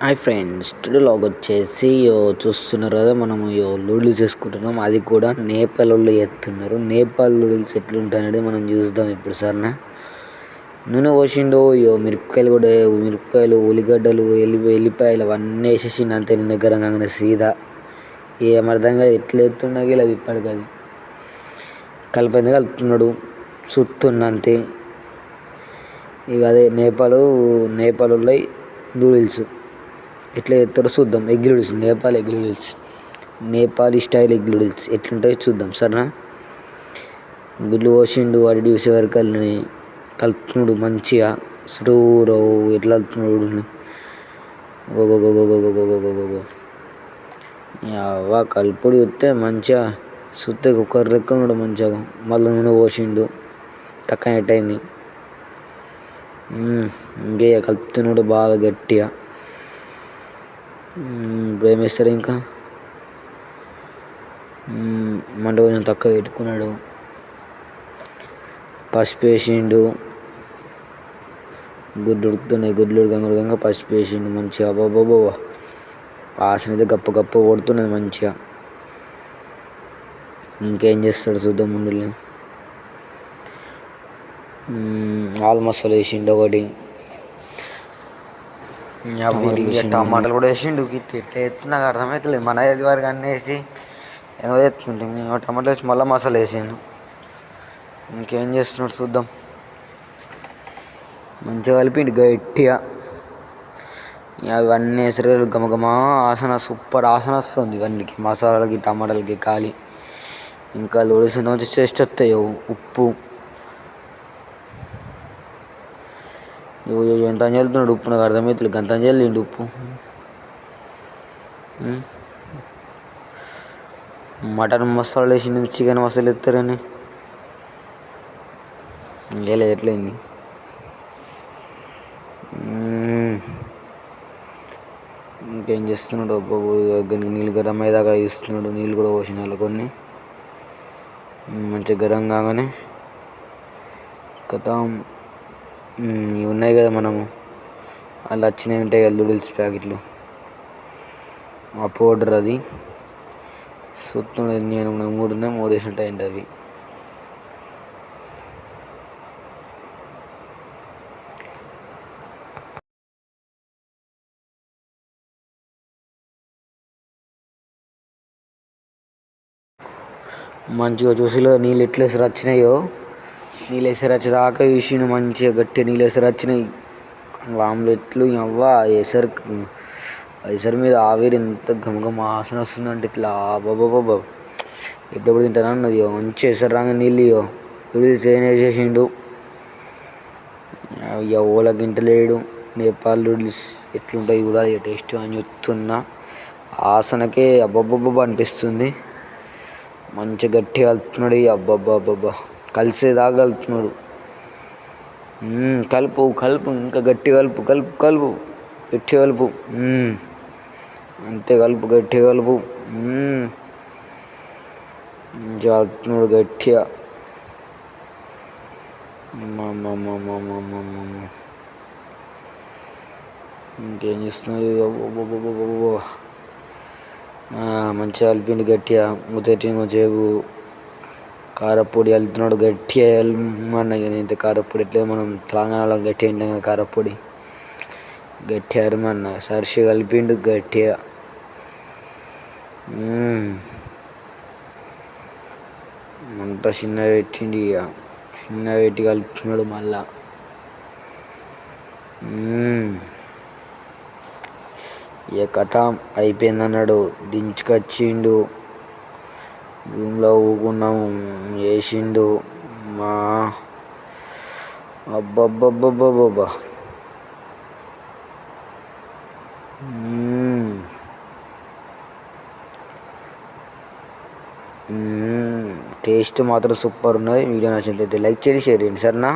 Hi friends, today log వచ్చేసి చూస్తున్నారు కదా, మనము నూడిల్స్ చేసుకుంటున్నాం. అది కూడా నేపాల్ వాళ్ళు చేస్తున్నారు. నేపాల్ నూడిల్స్ ఎట్లుంటాయనేది మనం చూద్దాం ఇప్పుడు. సరేనా, నూనె పోసిండు. మిరపకాయలు కూడా, మిరపకాయలు, ఉల్లిగడ్డలు, ఎల్లిపాయలు అవన్నీ వేసేసిండు. అంతే నూనె గరం కాగానే సీదా ఏం అర్థం కాదు ఎట్లా ఎత్తుండగా అది ఇప్పటికి అది కలిపింది కలుపుతున్నాడు. సుత్తున్న అంతే. ఇక అదే నేపాల్ వాళ్ళు నూడిల్స్ ఎట్లా చేస్తారో చూద్దాం. Egg noodles, Nepal egg noodles, Nepali style egg noodles ఎట్లుంటాయో చూద్దాం. సరేనా, గుడ్లు పోసిండు. వాడి చూసే వరకు వాళ్ళని కలుపుతున్నాడు మంచిగా. స్టోర్ ఎట్లా కలుపుతున్నాడు. కలుపుడు చూస్తే మంచిగా సుత్తే కుక్కర్ లెక్క ఉన్నాడు మంచిగా. మళ్ళీ నూనె పోసిండు. టక్కన ఎట్టయింది. ఇంకే కలుపుతున్నాడు బాగా గట్టిగా. ఇప్పుడు ఏం వేస్తాడు ఇంకా. మంట కొంచెం తక్కువ పెట్టుకున్నాడు. పసుపు వేసిండు. గుడ్లు ఉడుకుతున్నాయి. గుడ్లు ఉడకంగా పసుపు వేసిండు మంచిగా. బాబా వాసన అయితే గప్ప గప్ప కొడుతున్నది మంచిగా. ఇంకేం చేస్తాడు చూద్దాం. ముందులే ఆల్ మసాలా వేసిండు ఒకటి. టమాటాలు కూడా వేసిండు. ఎట్లా ఎత్తి నాకు అర్థమవుతలేదు. మన ఏది వరకు అన్నీ వేసి ఏదో ఎత్తుకుంటాం. టమాటాలు వేసి మళ్ళీ మసాలా వేసిండు. ఇంకేం చేస్తున్నాడు చూద్దాం. మంచిగా కలిపిండు గట్టిగా. అవన్నీ వేసరి గమగమ ఆసన, సూపర్ ఆసన వస్తుంది ఇవన్నీకి, మసాలాలకి, టమాటాలకి కాలి. ఇంకా నూడిల్స్ మంచి టేస్ట్ వస్తాయి. ఉప్పు ఎంత చల్లుతున్నాడు ఉప్పు నాకు అర్థమవుతుంది. గంత చల్లిండు ఉప్పు. మటన్ మసాలా వేసిండు, చికెన్ మసాలా ఎత్తారని ఇంకేలేదు. ఎట్లయింది. ఇంకేం చేస్తున్నాడు. నీళ్ళు గరం అయ్యేదాకా ఇస్తున్నాడు. నీళ్ళు కూడా పోసిన కొన్ని మంచిగా గరం కాగానే కథ. ఇవి ఉన్నాయి కదా మనము అలా వచ్చినవి ఉంటాయి కదా నూడిల్స్ ప్యాకెట్లు, ఆ పౌడర్ అది సుత్తున్నది. నేను 3 ఉన్నాయి, 3 వేసి ఉంటాయండి అవి. మంచిగా చూసిలో నీళ్ళు ఎట్లా వేసారు వచ్చినాయో, నీళ్ళు వేసారు వచ్చేదాకా వేసిండు మంచిగా. గట్టిగా నీళ్ళు వేసారు వచ్చినాయి. ఆమ్లెట్లు అవ్వ ఎసరు మీద ఆవిరి ఎంత గమగమ వాసన వస్తుందంటే ఇట్లా బాబా ఎప్పుడెప్పుడు తింటానా అన్నది. మంచిగా ఎసరు రాగా నీళ్ళు నూడిల్స్ వేసేసిండు. ఓల గింటలేడు. నేపాల్ నూడిల్స్ ఎట్లుంటాయి కూడా టేస్ట్ అని చెప్తున్నా. ఆసనకే అబ్బబ్బబ్బా అనిపిస్తుంది. మంచిగా గట్టిగా కలుపుతున్నాడు. అబ్బబ్బబ్బబ్బా కలిసేదాకా కలుపుతున్నాడు. కలుపు కలుపు ఇంకా గట్టి కలుపు కలుపు కలుపు గట్టి కలుపు. అంతే కలుపు గట్టిగా కలుపు. కలుపుతున్నాడు గట్టిగా. ఇంకేం చేస్తున్నాడు. మంచిగా కలిపిండి గట్టిగా. ముతెట్టి కొంచెంసేపు కారపొడి వెళ్తున్నాడు గట్టిగా. ఇంత కారపొడి ఎట్లా మనం తెలంగాణలో గట్టిగా తింటాం కదా కారపొడి. గట్టిగా అరమన్న సరిసి కలిపిండు గట్టిగా. మంట చిన్నగా పెట్టిండి. చిన్నగా పెట్టి కలుపుతున్నాడు మళ్ళా. ఇక కథ అయిపోయింది అన్నాడు. దించుకొచ్చిండు. రూమ్లో ఊకున్నాము. వేసిండు. మా అబ్బబ్బబ్బబ్బబ్బా టేస్ట్ మాత్రం సూపర్ ఉన్నది. వీడియో నచ్చినట్లయితే లైక్ చేయండి, షేర్ చేయండి. సరేనా.